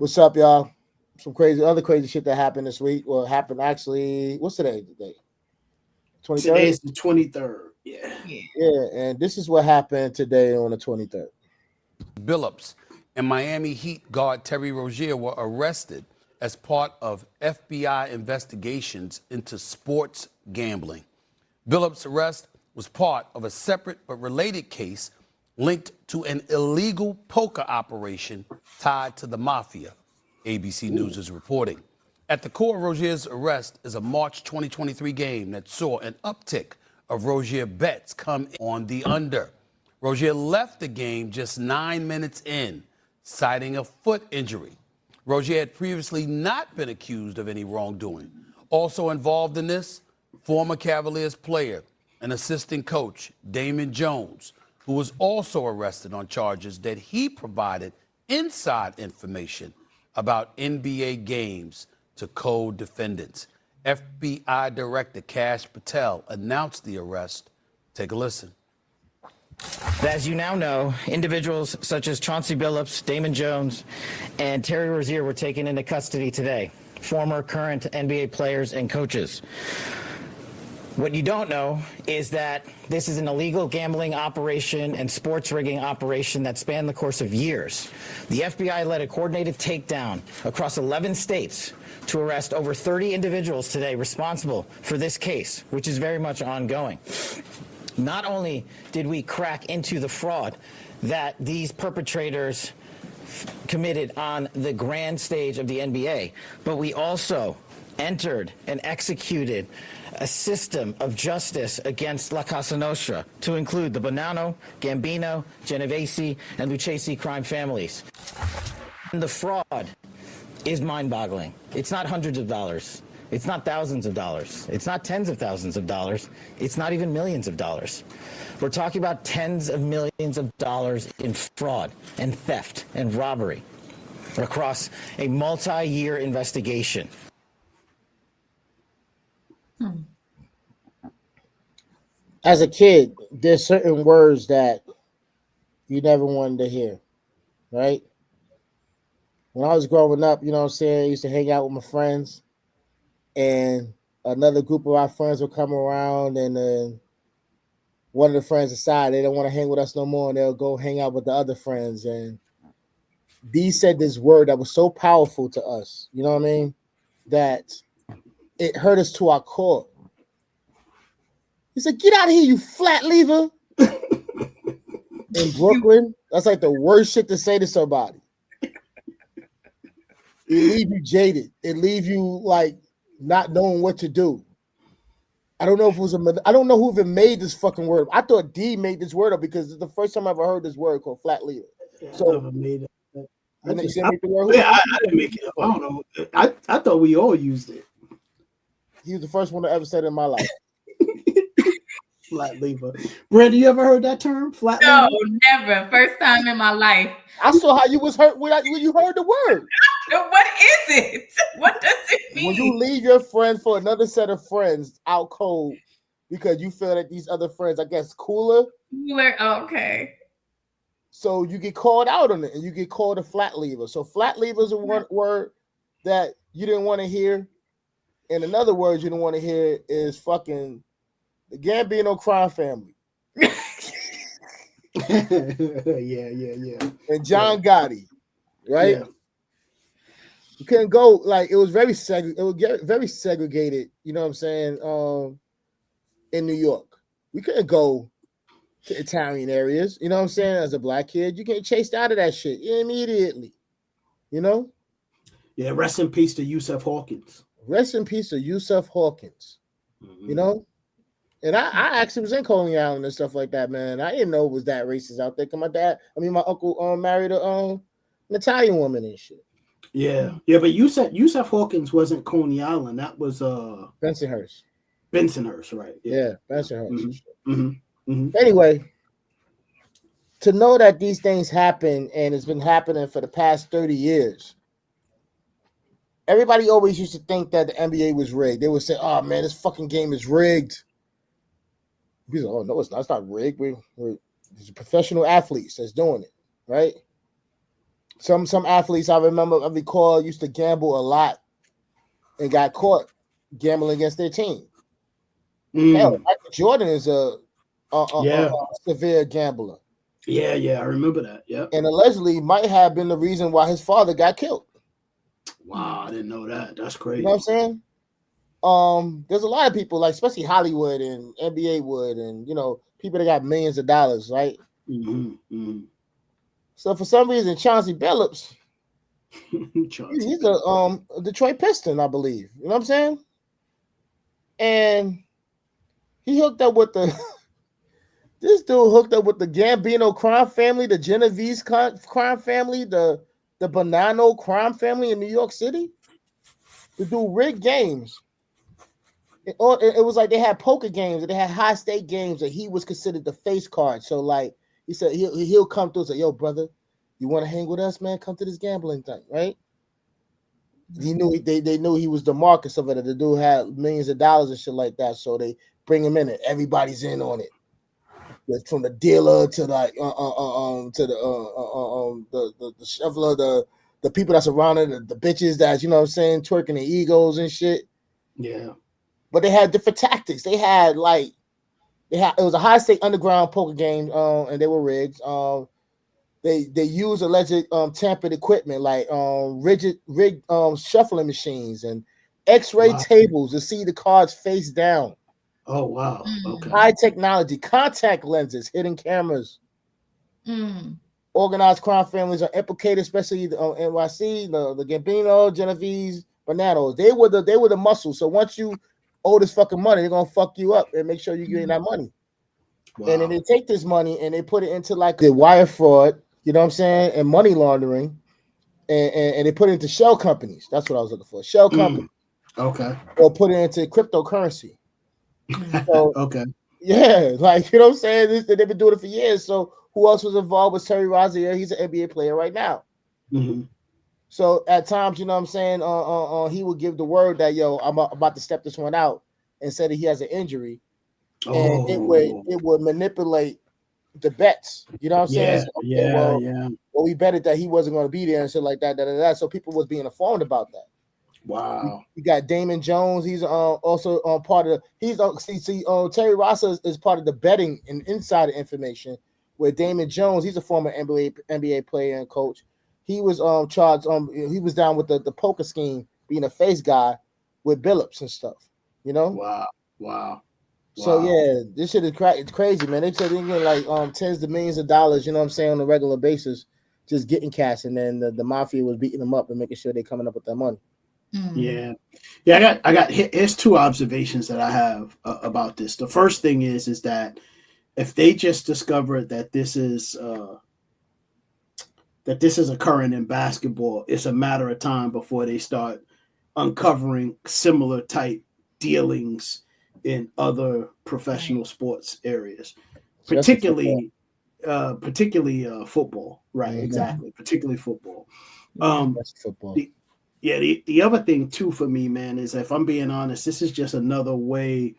What's up, y'all? Some other crazy shit that happened this week. Well, happened actually. What's today? 23rd? Today's the 23rd. Yeah. Yeah, and this is what happened today on the 23rd. Billups and Miami Heat guard Terry Rozier were arrested as part of FBI investigations into sports gambling. Billups' arrest was part of a separate but related case linked to an illegal poker operation tied to the Mafia, ABC News is reporting. At the core of Rozier's arrest is a March 2023 game that saw an uptick of Rozier bets come on the under. Rozier left the game just 9 minutes in, citing a foot injury. Rozier had previously not been accused of any wrongdoing. Also involved in this, former Cavaliers player and assistant coach Damon Jones, who was also arrested on charges that he provided inside information about NBA games to co-defendants. FBI Director Kash Patel announced the arrest. Take a listen. As you now know, individuals such as Chauncey Billups, Damon Jones, and Terry Rozier were taken into custody today, former, current NBA players and coaches. What you don't know is that this is an illegal gambling operation and sports rigging operation that spanned the course of years. The FBI led a coordinated takedown across 11 states to arrest over 30 individuals today responsible for this case, which is very much ongoing. Not only did we crack into the fraud that these perpetrators committed on the grand stage of the NBA, but we also entered and executed a system of justice against La Casa Nostra to include the Bonanno, Gambino, Genovese, and Lucchese crime families. And the fraud is mind-boggling. It's not hundreds of dollars. It's not thousands of dollars. It's not tens of thousands of dollars. It's not even millions of dollars. We're talking about tens of millions of dollars in fraud and theft and robbery across a multi-year investigation. As a kid, there's certain words that you never wanted to hear, right? When I was growing up, you know what I'm saying, I used to hang out with my friends, and another group of our friends would come around, and then one of the friends decided they don't want to hang with us no more, and they'll go hang out with the other friends. And D said this word that was so powerful to us, you know what I mean, that it hurt us to our core. He said, "Get out of here, you flat lever." In Brooklyn, that's like the worst shit to say to somebody. It leave you jaded. It leave you like not knowing what to do. I don't know if it was I don't know who even made this fucking word. I thought D made this word up because it's the first time I ever heard this word called flat lever. So I made it. I didn't make it up. I don't know. I thought we all used it. He was the first one to ever say it in my life. Flat lever. Brandon, you ever heard that term? Flat lever? No, never. First time in my life. I saw how you was hurt when you heard the word. What is it? What does it mean? When you leave your friends for another set of friends out cold because you feel that these other friends, I guess, cooler. Okay. So you get called out on it, and you get called a flat lever. So flat lever is a word that you didn't want to hear. And another word you didn't want to hear is fucking the Gambino crime family. Yeah. And John Gotti, right? Yeah. You couldn't go, like, it was very very segregated, you know what I'm saying, in New York. We couldn't go to Italian areas, you know what I'm saying, as a black kid. You get chased out of that shit immediately, you know? Yeah, rest in peace to Yusuf Hawkins. Rest in peace to Yusuf Hawkins, you know? And I actually was in Coney Island and stuff like that, man. I didn't know it was that racist out there. Cause my uncle married an Italian woman and shit. Yeah, but Yusuf Hawkins wasn't Coney Island. That was Bensonhurst. Bensonhurst, right? Yeah, Bensonhurst. Anyway, to know that these things happen and it's been happening for the past 30 years. Everybody always used to think that the NBA was rigged. They would say, "Oh man, this fucking game is rigged." He's like, "Oh no, it's not. It's not rigged. We're professional athletes that's doing it, right?" Some athletes I recall used to gamble a lot and got caught gambling against their team. Hell, Michael Jordan is a severe gambler. Yeah, I remember that. Yeah. And allegedly might have been the reason why his father got killed. Wow, I didn't know that. That's crazy. You know what I'm saying? There's a lot of people, like especially Hollywood and NBA would, and people that got millions of dollars, right? So for some reason, Chauncey Billups, he's a Detroit Piston, I believe. You know what I'm saying? And he hooked up with this dude hooked up with the Gambino crime family, the Genovese crime family, the Bonanno crime family in New York City to do rigged games. It was like they had poker games and they had high stake games, and he was considered the face card. So like he said, he'll come through and say, "Yo, brother, you want to hang with us, man? Come to this gambling thing, right?" He knew they knew he was the Marcus of it. The dude had millions of dollars and shit like that, so they bring him in, and everybody's in on it. From the dealer to the shoveler, the people that's around it, the bitches that's twerking the egos and shit. Yeah, but they had different tactics. It was a high stake underground poker game, and they were rigged. They used alleged tampered equipment like rigged shuffling machines and X-ray tables to see the cards face down. Oh, wow. Okay. High technology, contact lenses, hidden cameras. Organized crime families are implicated, especially the NYC, the Gambino, Genovese, Bonanno. They were the muscle. So once you owe this fucking money, they're gonna fuck you up and make sure you get that money. Wow. And then they take this money and they put it into like the wire fraud, you know what I'm saying, and money laundering, and they put it into shell companies. That's what I was looking for. Shell companies. Okay. Or put it into cryptocurrency. So, okay. Yeah, like you know what I'm saying? They've been doing it for years. So who else was involved with Terry Rozier? He's an NBA player right now. So at times, you know what I'm saying, he would give the word that, yo, I'm about to step this one out, and say that he has an injury. And it would manipulate the bets. You know what I'm saying? Well, we betted that he wasn't going to be there and shit like that. So people was being informed about that. Wow. You got Damon Jones. He's also part of Terry Rozier is part of the betting and insider information. Where Damon Jones, he's a former NBA player and coach. He was charged. He was down with the poker scheme, being a face guy with Billups and stuff. You know. Wow. So yeah, this shit is crazy, man. They said they get like tens of millions of dollars. You know what I'm saying, on a regular basis, just getting cash, and then the mafia was beating them up and making sure they're coming up with their money. Yeah. I got here's two observations that I have about this. The first thing is that if they just discovered that this is occurring in basketball, it's a matter of time before they start uncovering similar type dealings in other professional sports areas, particularly football. Right? Mm-hmm. Exactly. Particularly football. Football. The other thing too for me, man, is if I'm being honest, this is just another way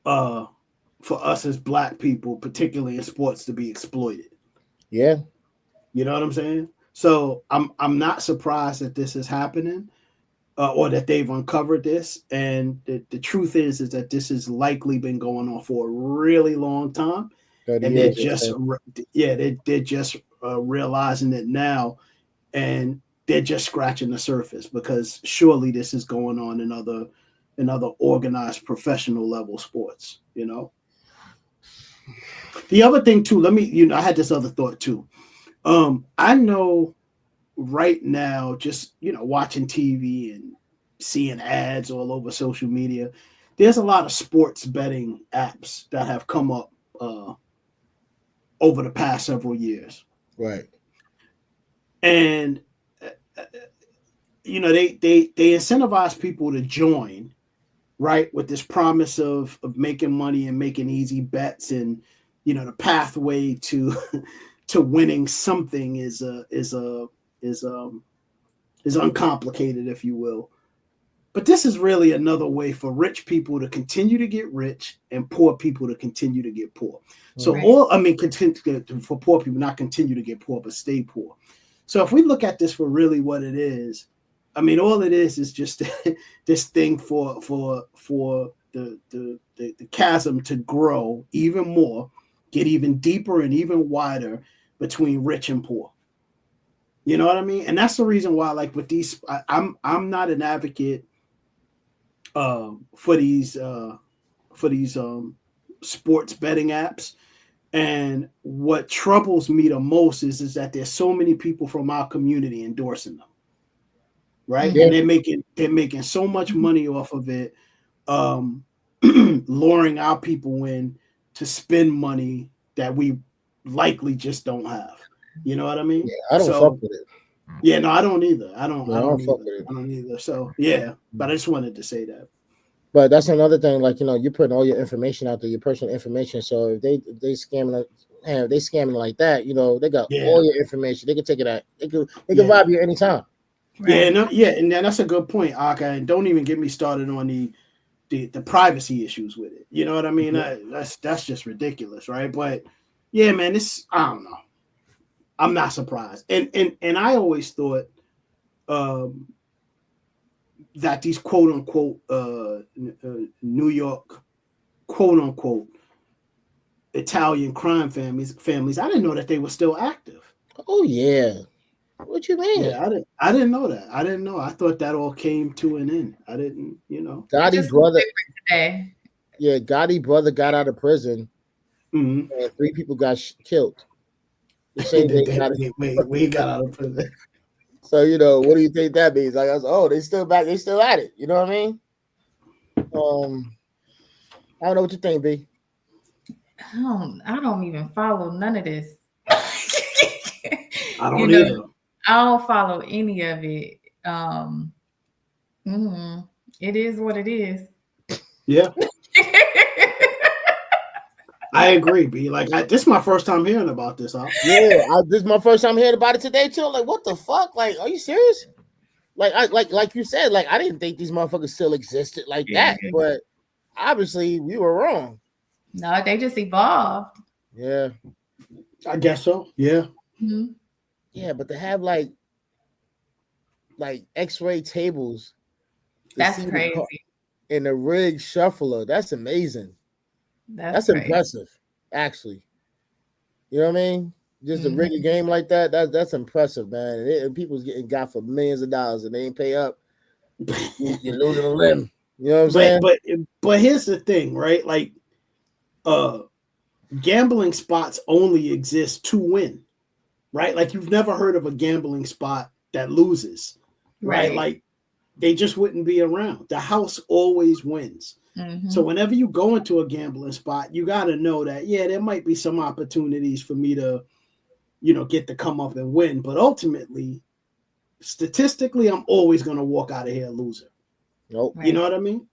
for us as Black people, particularly in sports, to be exploited. Yeah. You know what I'm saying? So I'm not surprised that this is happening, or that they've uncovered this. And the truth is that this has likely been going on for a really long time. And they're just realizing it now, and they're just scratching the surface, because surely this is going on in other organized professional level sports, you know. The other thing too, I had this other thought too. I know right now, just, watching TV and seeing ads all over social media, there's a lot of sports betting apps that have come up over the past several years. Right. And they incentivize people to join, right, with this promise of making money and making easy bets, and the pathway to winning something is uncomplicated, if you will. But this is really another way for rich people to continue to get rich and poor people to continue to get poor. So for poor people not continue to get poor, but stay poor. So if we look at this for really what it is, I mean, all it is just this thing for the chasm to grow even more, get even deeper and even wider between rich and poor. You know what I mean? And that's the reason why, like with these, I'm not an advocate for these sports betting apps. And what troubles me the most is that there's so many people from our community endorsing them, right? Yeah. And they're making so much money off of it, luring our people in to spend money that we likely just don't have. You know what I mean? Yeah, I don't fuck with it. Yeah, no, I don't either. I don't fuck with it. I don't either. So yeah, but I just wanted to say that. But that's another thing. Like, you know, you're putting all your information out there, your personal information. So if they scamming, if they scamming like that, you know, they got all your information. They can take it out. They can rob you anytime. Right. Yeah, and that's a good point, Aka. And don't even get me started on the privacy issues with it. You know what I mean? Mm-hmm. That's just ridiculous, right? But yeah, man, I don't know. I'm not surprised. And I always thought that these quote unquote New York quote unquote Italian crime families, I didn't know that they were still active. Oh yeah. What you mean? Yeah, I didn't know that. I didn't know. I thought that all came to an end. I didn't, you know. Gotti's brother. Yeah, Gotti brother got out of prison. Mm-hmm. And 3 people got killed. The same day we got out of prison. So, you know, what do you think that means? Like, I was, oh, they still back, they still at it. You know what I mean? I don't know what you think, B. I don't even follow none of this. I don't either. I don't follow any of it. It is what it is. Yeah. I agree, B. Like, this is my first time hearing about this. Huh? Yeah, this is my first time hearing about it today too. Like, what the fuck? Like, are you serious? Like you said, like I didn't think these motherfuckers still existed like that, but obviously we were wrong. No, they just evolved. Yeah, I guess so. Yeah. Mm-hmm. Yeah, but to have like X-ray tables, that's crazy. In a rigged shuffler, that's amazing. That's impressive, actually. You know what I mean? Just to rig a game like that's impressive, man. And people's getting got for millions of dollars and they ain't pay up. You're losing a limb. You know what I'm saying? But here's the thing, right? Like, gambling spots only exist to win, right? Like, you've never heard of a gambling spot that loses, right? Like, they just wouldn't be around. The house always wins. Mm-hmm. So whenever you go into a gambling spot, you got to know that, yeah, there might be some opportunities for me to, you know, get to come up and win. But ultimately, statistically, I'm always going to walk out of here a loser. Nope. You know what I mean?